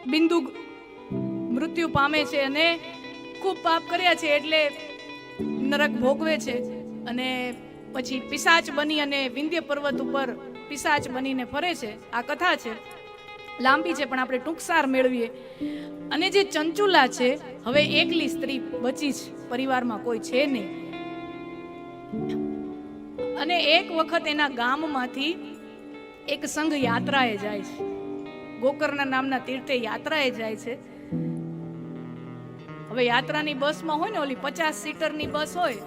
બિંદુ મૃત્યુ પામે છે અને ખૂબ પાપ કર્યા છે એટલે નરક ભોગવે છે અને પછી પિશાચ બની અને વિંધ્ય પર્વત ઉપર પિશાચ બનીને ફરે છે. આ કથા છે, લાંબી છે પણ આપણે ટૂંકસાર મેળવીએ. અને જે ચંચુલા છે, હવે એકલી સ્ત્રી બચી છે, પરિવારમાં કોઈ છે નહીં. અને એક વખત એના ગામમાંથી એક સંઘ યાત્રાએ જાય છે, ગોકર્ણ નામના તીર્થે યાત્રાએ જાય છે. હવે યાત્રાની બસમાં હોય ને, ઓલી 50 સીટરની બસ હોય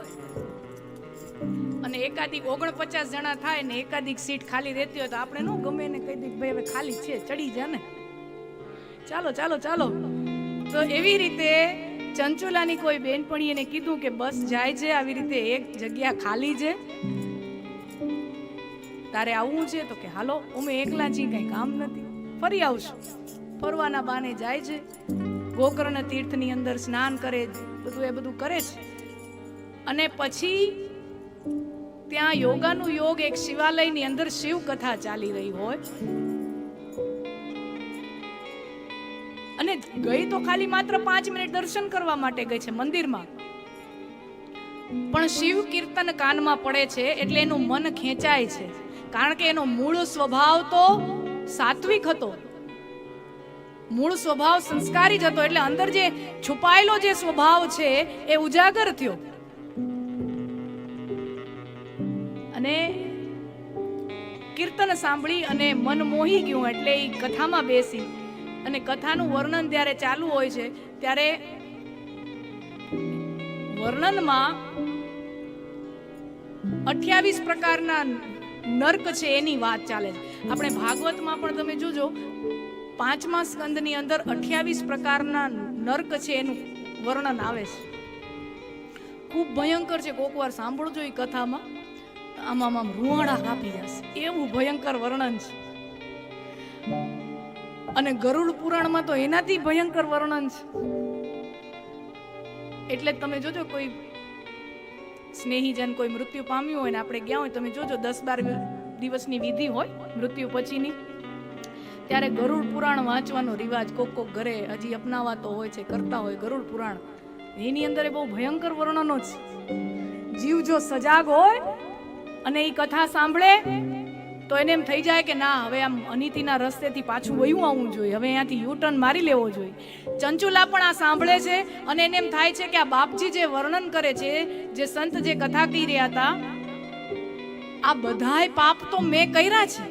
અને એકાદિક 49 જણા થાય ને એકાદિક સીટ ખાલી રહેતી હોય તો આપણે ન ગમે એને કહી દઈએ ભાઈ હવે ખાલી છે, ચડી જા ને, ચાલો ચાલો ચાલો. તો એવી રીતે ચંચુલાની કોઈ બેનપણી એને કીધું કે બસ જાય છે, આવી રીતે એક જગ્યા ખાલી છે, તારે આવવું છે? તો કે હાલો, અમે એકલા છીએ, કઈ કામ નથી, ફરી આવશું. ફરવાના બાને જાય છે, ગોકર્ણ તીર્થની અંદર સ્નાન કરે, બધું કરે છે. અને પછી ત્યાં યોગાનું યોગ એક શિવાલયની અંદર શિવ કથા ચાલી રહી હોય અને ગઈ તો ખાલી માત્ર 5 મિનિટ દર્શન કરવા માટે ગઈ છે મંદિરમાં, પણ શિવ કીર્તન કાનમાં પડે છે એટલે એનું મન ખેંચાય છે, કારણ કે એનો મૂળ સ્વભાવ તો સાત્વિક હતો, મૂળ સ્વભાવ સંસ્કારી જ હતો, એટલે અંદર જે છુપાયેલો જે સ્વભાવ છે એ ઉજાગર થયો. અને કીર્તન સાંભળી અને મન મોહી ગયું એટલે એ કથામાં બેસી અને કથાનું વર્ણન જ્યારે ચાલુ હોય છે ત્યારે વર્ણનમાં 28 પ્રકારના નર્ક છે એની વાત ચાલે છે. આપણે ભાગવતમાં પણ તમે જોજો 5મા સ્કંદની અંદર 28 પ્રકારના નર્ક છે એનું વર્ણન આવે છે. ખૂબ ભયંકર છે, કોક વાર સાંભળજો એ કથામાં આમ રૂવાડા કાપી જશે, એવું ભયંકર વર્ણન છે. અને ગરુડ પુરાણમાં તો એનાથી ભયંકર વર્ણન છે. એટલે તમે જોજો કોઈ સ્નેહીજન કોઈ મૃત્યુ પામ્યું હોય ને આપણે ગયા હોય, તમે જોજો 10-12 દિવસની વિધિ હોય મૃત્યુ પછીની, ત્યારે ગરુડ પુરાણ વાંચવાનો રિવાજ કોક ઘરે હજી અપનાવાતો હોય છે, કરતા હોય. ગરુડ પુરાણ એની અંદર બહુ ભયંકર વર્ણનો છે. જીવ જો સજાગ હોય અને એ કથા સાંભળે તો એને એમ થઈ જાય કે ના, હવે આમ અનિતિના રસ્તેથી પાછું વયું આવવું જોઈએ, હવે અહીંયાથી યુટર્ન મારી લેવો જોઈએ. ચંચુલા પણ આ સાંભળે છે અને એને એમ થાય છે કે આ બાપજી જે વર્ણન કરે છે, જે સંત જે કથા કહી રહ્યા હતા, આ બધાય પાપ તો મેં કર્યા છે.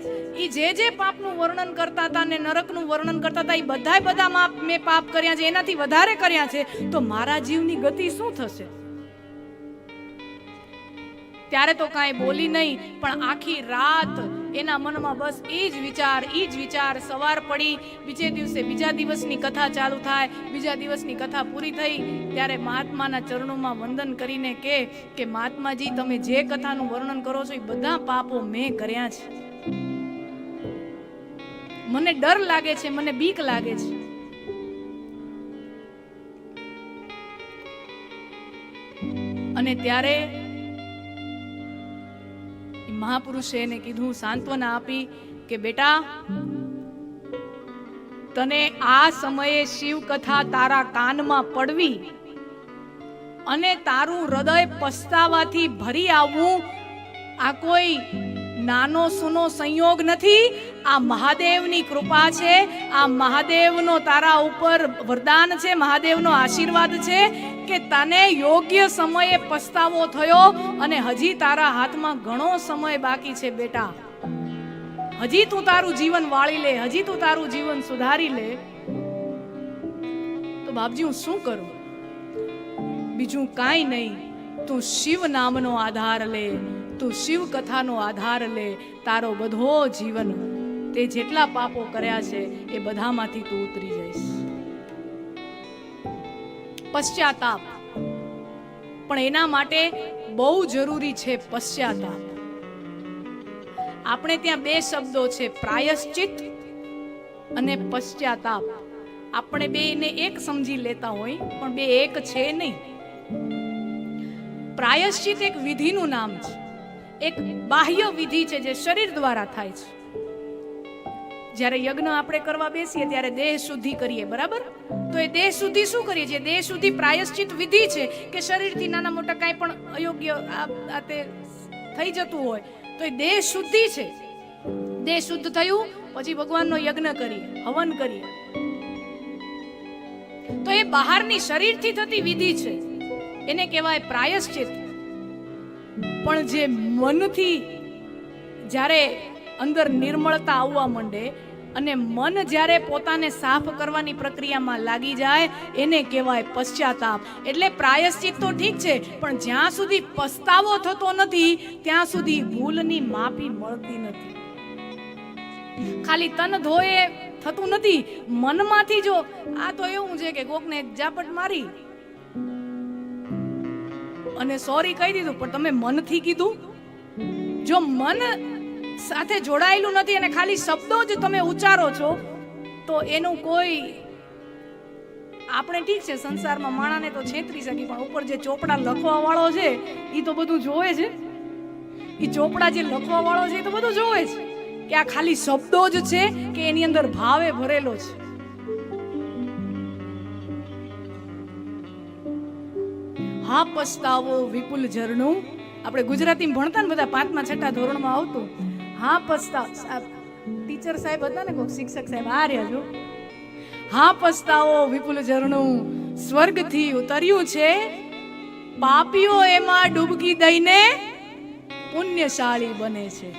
એ જે પાપનું વર્ણન કરતા હતા ને નરકનું વર્ણન કરતા હતા, એ બધા મેં પાપ કર્યા છે, એનાથી વધારે કર્યા છે, તો મારા જીવની ગતિ શું થશે? ત્યારે તો કાંઈ બોલી નહીં, પણ આખી રાત એના મનમાં બસ એ જ વિચાર. સવાર પડી, બીજા દિવસની કથા ચાલુ થાય, બીજા દિવસની કથા પૂરી થઈ ત્યારે મહાત્માના ચરણોમાં વંદન કરીને કે મહાત્માજી, તમે જે કથાનું વર્ણન કરો છો એ બધા પાપો મેં કર્યા છે, મને ડર લાગે છે, મને બીક લાગે છે. અને ત્યારે મહાપુરુષે એને કીધું, સાંત્વના આપી કે બેટા, તને આ સમયે શિવ કથા તારા કાનમાં પડવી અને તારું હૃદય પસ્તાવાથી ભરી આવવું, આ કોઈ નાનો સૂનો સંયોગ નથી, આ મહાદેવની કૃપા છે, આ મહાદેવનો તારા ઉપર વરદાન છે, મહાદેવનો આશીર્વાદ છે કે તને યોગ્ય સમયે પસ્તાવો થયો અને હજી તારા હાથમાં ઘણો સમય બાકી છે બેટા. હજી તું તારું જીવન વાળી લે, હજી તું તારું જીવન સુધારી લે. તો બાપજી હું શું કરું? બીજું કાંઈ નહીં, તું શિવ નામનો આધાર લે, તું શિવ કથાનો આધાર લે. તારો બધો જીવન, તે જેટલા પાપો કર્યા છે એ બધામાંથી તું ઉતરી જઈશ. પશ્ચાતાપ, પણ એના માટે બહુ જરૂરી છે પશ્ચાતાપ. આપણે ત્યાં 2 શબ્દો છે, પ્રાયશ્ચિત અને પશ્ચાતાપ. આપણે બેને એક સમજી લેતા હોય પણ બે એક છે નહીં. પ્રાયશ્ચિત એક વિધિનું નામ છે, એક બાહ્ય વિધિ છે જે શરીર દ્વારા થાય છે. જ્યારે યજ્ઞ આપણે કરવા બેસીએ ત્યારે દેહ શુદ્ધિ કરીએ, બરાબર? તો એ દેહ શુદ્ધિ શું કરીએ છીએ? દેહ શુદ્ધિ પ્રાયશ્ચિત વિધિ છે કે શરીરથી નાના મોટા કાંઈ પણ અયોગ્ય આ તે થઈ જતું હોય તો એ દેહ શુદ્ધિ છે. દેહ શુદ્ધ થયું પછી ભગવાનનો યજ્ઞ કરીએ, હવન કરીએ. તો એ બહારની શરીરથી થતી વિધિ છે, એને કહેવાય પ્રાયશ્ચિત. પણ જે મનથી જ્યારે અંદર નિર્મળતા આવવા માંડે અને મન જ્યારે પોતાને સાફ કરવાની પ્રક્રિયામાં લાગી જાય એને કહેવાય પશ્ચાતાપ. એટલે પ્રાયશ્ચિત તો ઠીક છે, પણ જ્યાં સુધી પસ્તાવો થતો નથી ત્યાં સુધી ભૂલની માફી મળતી નથી. ખાલી તન ધોયે થતું નથી, મનમાંથી જો આ તો એવું છે કે કોકને ઝાપટ મારી અને સોરી કહી દીધું, પણ તમે મનથી કીધું? જો મન સાથે જોડાયેલું નથી અને ખાલી શબ્દો જ તમે ઉચ્ચારો છો તો એનું કોઈ, આપણે ઠીક છે સંસારમાં માણાને તો છેતરી શકી, પણ ઉપર જે ચોપડા લખવા વાળો છે એ તો બધું જોવે છે. એ ચોપડા જે લખવા વાળો છે એ તો બધું જોવે છે કે આ ખાલી શબ્દો જ છે કે એની અંદર ભાવે ભરેલો છે. હા પસ્તાવો વિપુલ ઝરણું, આપણે ગુજરાતીમાં ભણતા ને બધા 5મા 6ઠા ધોરણમાં આવતું. હા પસ્તાવો, ટીચર સાહેબ હતા ને કોઈ શિક્ષક સાહેબ આ રહ્યા જો. હા પસ્તાવો વિપુલ ઝરણું સ્વર્ગથી ઉતર્યું છે, પાપીઓ એમાં ડૂબકી દઈને પુણ્યશાળી બને છે.